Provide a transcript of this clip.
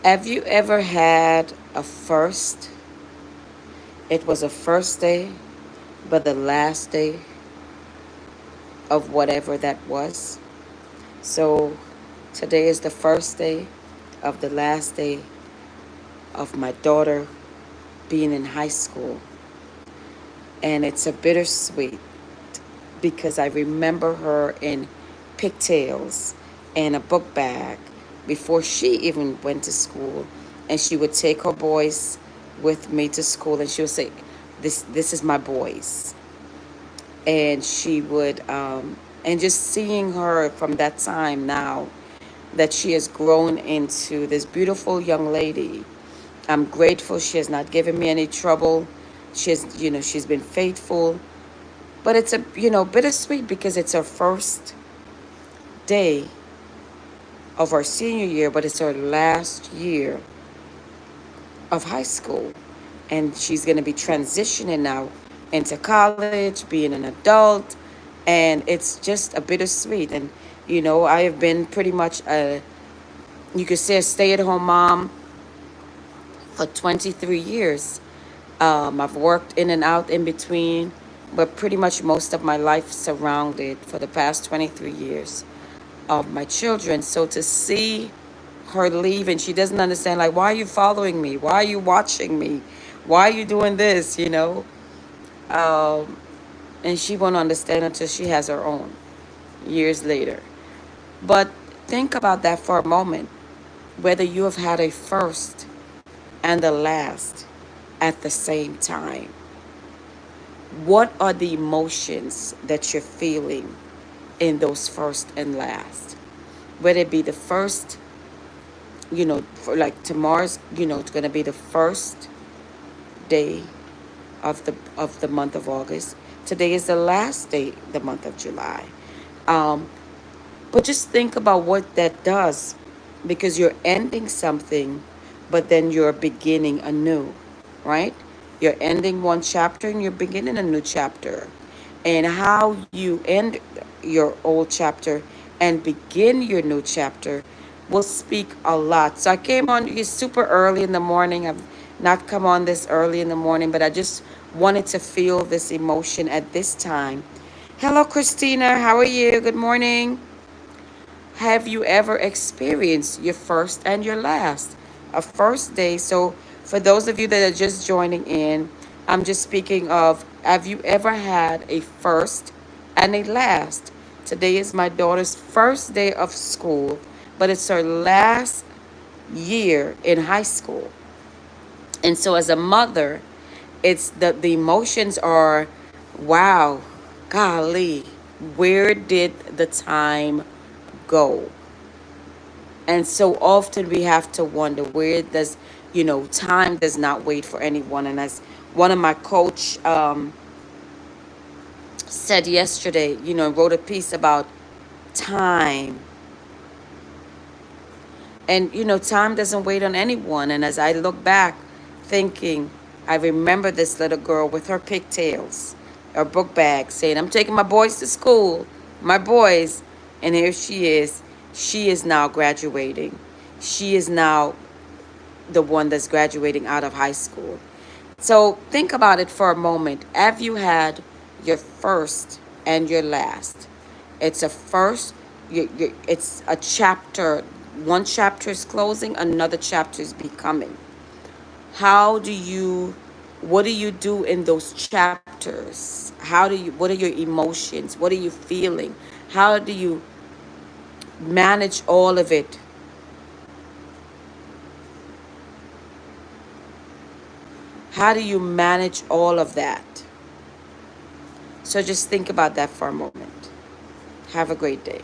Have you ever had a first? It was a first day, but the last day of whatever that was. So today is the first day of the last day of my daughter being in high school. And it's a bittersweet because I remember her in pigtails and a book bag before she even went to school. And she would take her boys with me to school and she would say, this is my boys. And she would, and just seeing her from that time now that she has grown into this beautiful young lady. I'm grateful she has not given me any trouble. She's been faithful. But it's bittersweet because it's her first day of our senior year, but it's her last year of high school. And she's going to be transitioning now into college, being an adult. And it's just a bittersweet. And, I have been pretty much you could say a stay at home mom for 23 years. I've worked in and out in between, but pretty much most of my life surrounded for the past 23 years of my children. So to see her leave and she doesn't understand, like, why are you following me? Why are you watching me? Why are you doing this? And she won't understand until she has her own years later. But think about that for a moment, whether you have had a first and the last at the same time. What are the emotions that you're feeling in those first and last? Whether it be the first, for like tomorrow's, it's gonna be the first day of the month of August. Today is the last day, the month of July. Um, but just think about what that does, because you're ending something, but then you're beginning anew, right? You're ending one chapter and you're beginning a new chapter. And how you end your old chapter and begin your new chapter will speak a lot. So I came on super early in the morning. I've not come on this early in the morning, but I just wanted to feel this emotion at this time. Hello, Christina. How are you? Good morning. Have you ever experienced your first and your last? A first day. So, for those of you that are just joining in, I'm just speaking of, have you ever had a first and a last? Today is my daughter's first day of school, but it's her last year in high school. And so, as a mother, it's the emotions are, wow, golly, where did the time go? And so often we have to wonder, where does, time does not wait for anyone. And as one of my coach said yesterday, wrote a piece about time. And, time doesn't wait on anyone. And as I look back thinking, I remember this little girl with her pigtails, her book bag, saying, I'm taking my boys to school, my boys. And here she is. She is now graduating. She is now the one that's graduating out of high school. So think about it for a moment. Have you had your first and your last? It's a first, it's a chapter. One chapter is closing, another chapter is becoming. What do you do in those chapters? What are your emotions? What are you feeling? How do you manage all of it? How do you manage all of that? So just think about that for a moment. Have a great day.